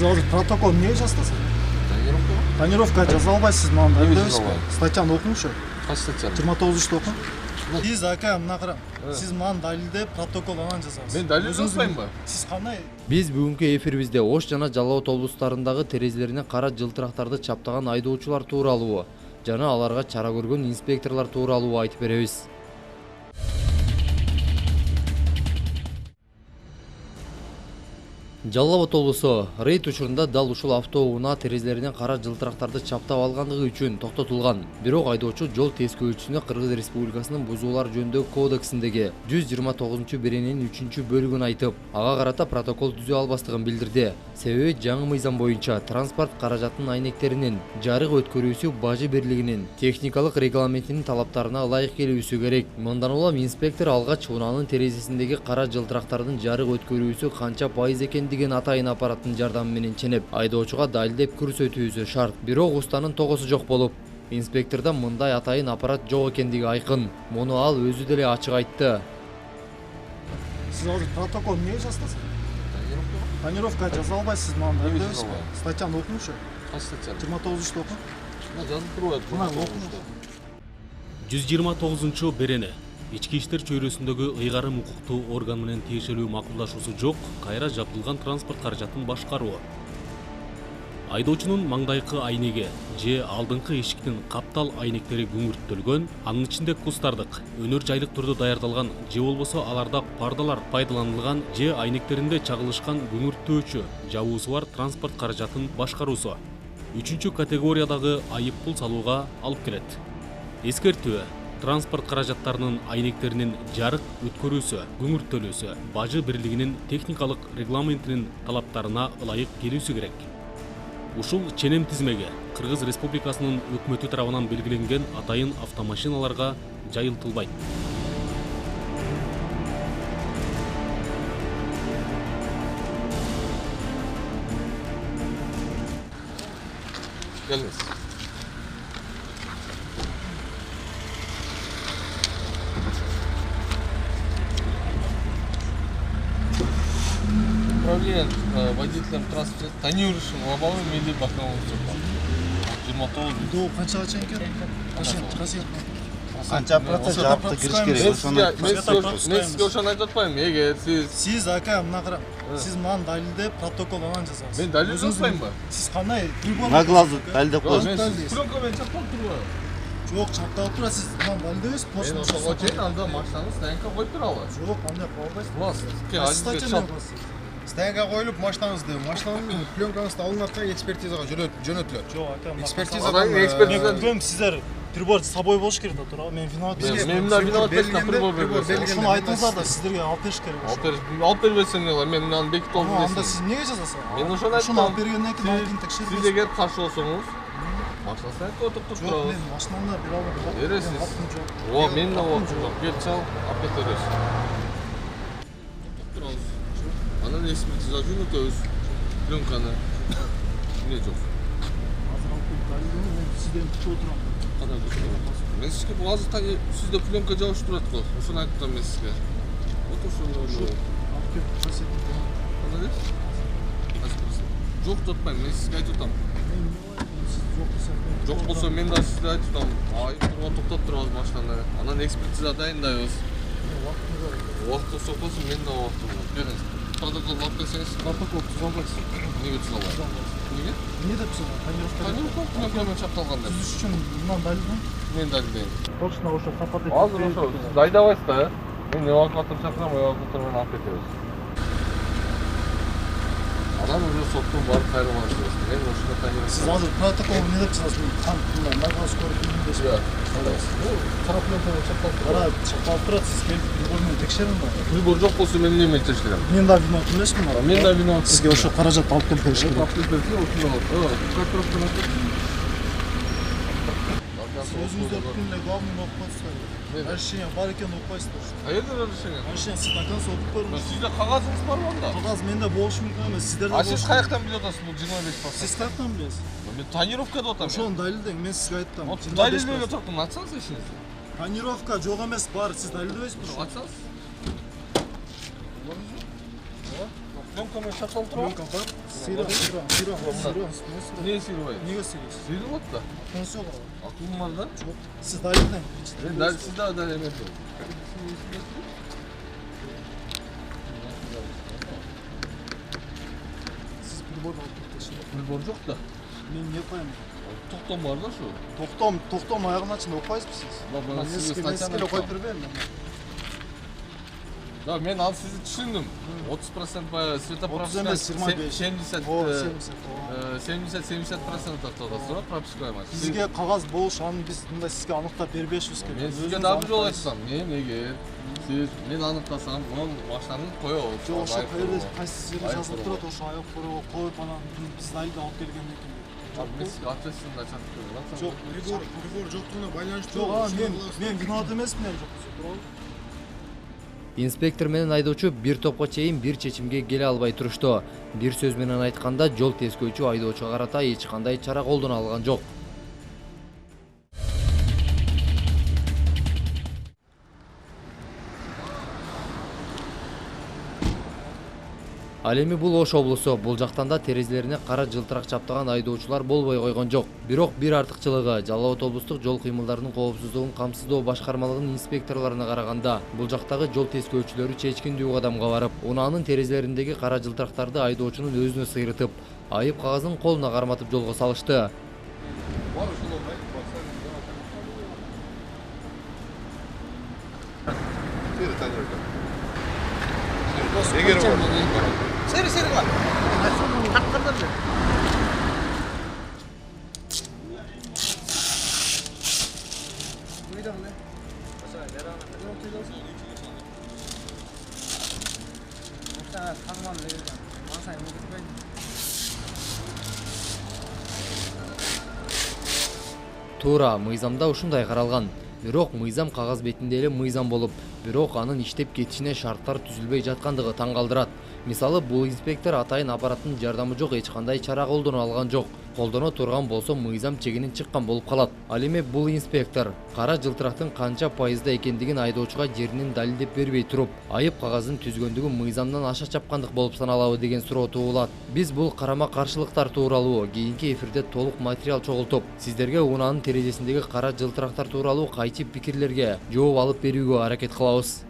Siz azыр протокол эмнеге жазасыз? Тонировка. Тонировка жаза албайсыз, мага Эмне дайындайсыз. жаза албайм? Статьяны окуңушу. Кайсы статьяны? 29-ту окуң. Сиз ака мына караң. Сиз мага далилдеп протокол анан жазасыз. Мен далил жазбаймбы? Сиз кандай? Биз бүгүнкү эфирибизде Ош жана Жалал Абад облустарындагы терезелерине кара жылтырактарды чаптаган айдоочулар тууралуу жана аларга чара көргөн инспекторлор тууралуу айтып беребиз. Жалал Абад облусу рейд учурунда дал ушул автоунаа терезелеринен кара жылтырактарды чаптап алгандыгы үчүн токтотулган. Бирок айдоочу жол тескөөчүсүнө Кыргыз Республикасынын бузуулар жөнүндөгү кодексиндеги 129-беренин 3-бөлүгүн айтып, ага карата протокол түзө албастыгын билдирди. Себеби жаңы мыйзам боюнча транспорт каражатынын айнектеринин жарык өткөрүүсү бажы бирлигинин техникалык регламентинин талаптарына ылайык келүүсү керек. Мындан улам инспектор алгач унаанын терезесиндеги кара жылтырактардын жарык өткөрүүсү канча пайыз экендигин атайын аппараттын жардамы менен ченеп, айдоочуга далилдеп көрсөтүүсү шарт. Бирок устанын тогосу жок болуп, инспектордо мындай атайын аппарат жок экендиги айкын. Муну ал өзү деле ачык айтты. Сиз азыр протокол эмнеге жазасыз? Тонировка жаза албайсыз, мага дайындайсыз. Статьяны окуңушу. Кайсы статьяны? 29-ту окуң. Жазып турбайбы? Мына окуңушу. 129 берени ички иштер чөйрөсүндөгү ыйгарым укуктуу орган менен тиешелүү макулдашуусу жок кайра жабдылган транспорт каражатын башкаруу. Айдоочунун маңдайкы айнеги же алдыңкы эшиктин каптал айнектери күңүрттөлгөн, анын ичинде кустардык, өнөр жайлык түрдө даярдалган же болбосо аларда пардалар пайдаланылган же айнектеринде чагылышкан күңүрттөөчү жабуусу бар транспорт каражатын башкаруусу 3 категориядагы айыппул салууга алып келет. Эскертүү: транспорт каражаттарынын айнектеринин жарык өткөрүүсү, күңүрттөлүүсү бажы бирлигинин техникалык регламентинин талаптарына ылайык келүүсү керек. Ушул ченем тизмеге Кыргыз Республикасынын өкмөтү тарабынан белгиленген атайын автомашиналарга жайылтылбайт. Gelmez. Управление водителем транспорта тонирующим лобовым или боковым стеклом. 29. До канчага чейин экен? Канча процент жапты кириш керек. Мен сизге ошону айтып атпайм. Эгер сиз ака мына караң. Сиз мага далилдеп протокол анан жазасыз. мен далил жазбаймбы? Сиз кандай? На глазу далилдеп коюш. Мен пленка менен чапталып турбайбы? Жок, чапталып тура, сиз мага далилдебейсиз, Мен почта ошого чейин анда машинаны стоянка коюп туралы. Жок, андай кыла албайсыз. Класс. Статьяны Стоянка коюлуп, машинаңызды пленкаңызды алынат да экспертизага жөнөтүлөт. Жок, ака. Экспертизадан экспертиза. Мен билем, сиздер прибор с собой болуш керек да тура. Мен виноват эмес. Мен мына виноват эмесмин, прибор бербесем. Ушуну айтыңыздар да сиздерге алып бериш керек. Алып бербесем не кылам? Мен мынаны бекитип алып Анда бересиң. сиз эмнеге жазасыз? Мен ошону айттым. Ушуну алып бергенден кийин анан Сиз текшерип. эгер каршы болсоңуз, машина стоянка отуруп Жок, турабыз. мен машинамды бере албайм. Бересиз. О, менин да убактым жок. Кел чал, алып кете бересиз. Турабыз. Анан экспертиза жөнөтөбүз. Пленканы. Эмне жок? Азыр алып келип далилдеп, мен сизден күтүп отурам. Кандай күтүп? Мен сизге бул азыр сизде пленка жабыш турат го. Ошону айттым мен сизге. Вот ошону. Алып келип көрсөтүп. Кандай дейсиз? Жок деп атпайм, мен сизге айтып атам. Жок болсо мен да сизге айтып атам. Айып токтоп турабыз машинаны. Анан экспертиза дайындайбыз. Убакыт сокпосо мен да убактым бар. Бериңиз. Протокол алып келсеңиз, Протокол түзө албайсыз. эмнеге түзө албайм? Эмнеге? Эмне деп түзө албайсыз? Тонировка пленка менен чапталган деп. Түзүш үчүн мындан далилден. Мен далилдейм. Точно ошо сапат этип. Азыр ошо сиз дайдабайсыз да, мен эвакуатор чакырам, эвакуатор менен алып кетебиз. Анан уже соттун барып кайрылган сөз. Мен ошондо тонировка. Сиз азыр протокол эмне деп жазасыз? Мындай нагаз көрүп билдиресиз. Кара пленка менен чапталып турат. Кара чапталып турат, сиз келип прибормен текшериң да. Прибор жок болсо мен эмне менен текшерем? Мен да виноват эмесмин. Мен да виноват. Сизге ошо каражатты алып келип бериш керек. Алып келип берсең, ошондо алып. Картировканы алып. Өзүңүздөр бүткүнлөй главный окуп коесуздар. Решение бар экенин окубайсыздар. Каерде решение? Решение сиз до конца окуп көрүңүз. Сизде кагазыңыз барбы анда? Кагаз менде болушу мүмкүн эмес, сиздерде А болушу. сиз каяктан билип атасыз бул 25%? Сиз каяктан билесиз? Мен тонировка деп атам. Ошону далилдең, мен сизге айттым. Далилдеуге токтом, ачсаңыз ишиңизди. Тонировка жок эмес, бар. Сиз далилдебейсизби? Ачсаңыз. Пленка менен чапталып турабы? Пленка бар. Не сыйбайт? Неге сыйбайсыз? Сыйылып атты. Акыңыз жоқ. Акылым бар да. Жоқ. Сіз дайындайын. Мен дәл сіз дәл емес. Сіз приборды алып кеттіңіз. Прибор жоқ та. Мен не қоямын? Тоқтом бар да шу. Тоқтом аяғына шын оқпайсыз сіз. Бана сізге Мен статьяны қойып бербеймін. Да, мен ал сізді түсіндім. 30% баяғы светопрос 30 емес, 25. 70 О, 70. 70% тоқтатасыз ба пропускаемас. Сізге қағаз болуш, аны біз мындай сізге анықтап бербешпіз керек. Мен сізге дабы жол айтсам, мен егер мен анықтасам, оның машинаны қоябыз. Жоқ, ошо қайсы жерде жазылып тұрады, ошо аяқ қорого қойып анан біз дайында алып келгенден кейін. Мен сізге ответственность айтып беремін. Жоқ, Прибор жоқтығына байланышты. жоқ, мен виноват емеспін жоқ. Инспектор менен айдоочу бир топко чейин бир чечимге келе албай турушту. Бир сөз менен айтканда, жол тескөөчү айдоочуга карата эч кандай чара колдоно алган жок. Ал эми бул Ош облусу. Бул жактан да терезелерине кара жылтырак чаптаган айдоочулар болбой койгон жок. Бирок бир артыкчылыгы Жалал Абад облустук жол кыймылдарынын коопсуздугун камсыздоо башкармалыгынын инспекторлоруна караганда, бул жактагы жол тескөөчүлөрү чечкиндүү кадамга барып, унаанын терезелериндеги кара жылтырактарды айдоочунун өзүнө сыйрытып, айып кагазын колуна карматып жолго салышты. Туура, мыйзамда ушундай каралган. Бирок мыйзам кагаз бетинде эле мыйзам болуп, бирок анын иштеп кетишине шарттар түзүлбөй жаткандыгы таң калтырат. Мисалы, бул инспектор атайын аппараттын жардамы жок эч кандай чара колдоно алган жок. Колдоно турган болсо мыйзам чегинен чыккан болуп калат. Ал эми бул инспектор кара жылтырактын канча пайызда экендигин айдоочуга жеринен далилдеп бербей туруп, айып кагазын түзгөндүгү мыйзамдан аша чапкандык болуп саналабы деген суроо туулат. Биз бул карама каршылыктар тууралуу кийинки эфирде толук материал чогултуп, сиздерге унаанын терезесиндеги кара жылтырактар тууралуу кайчы пикирлерге жооп алып берүүгө аракет кылабыз.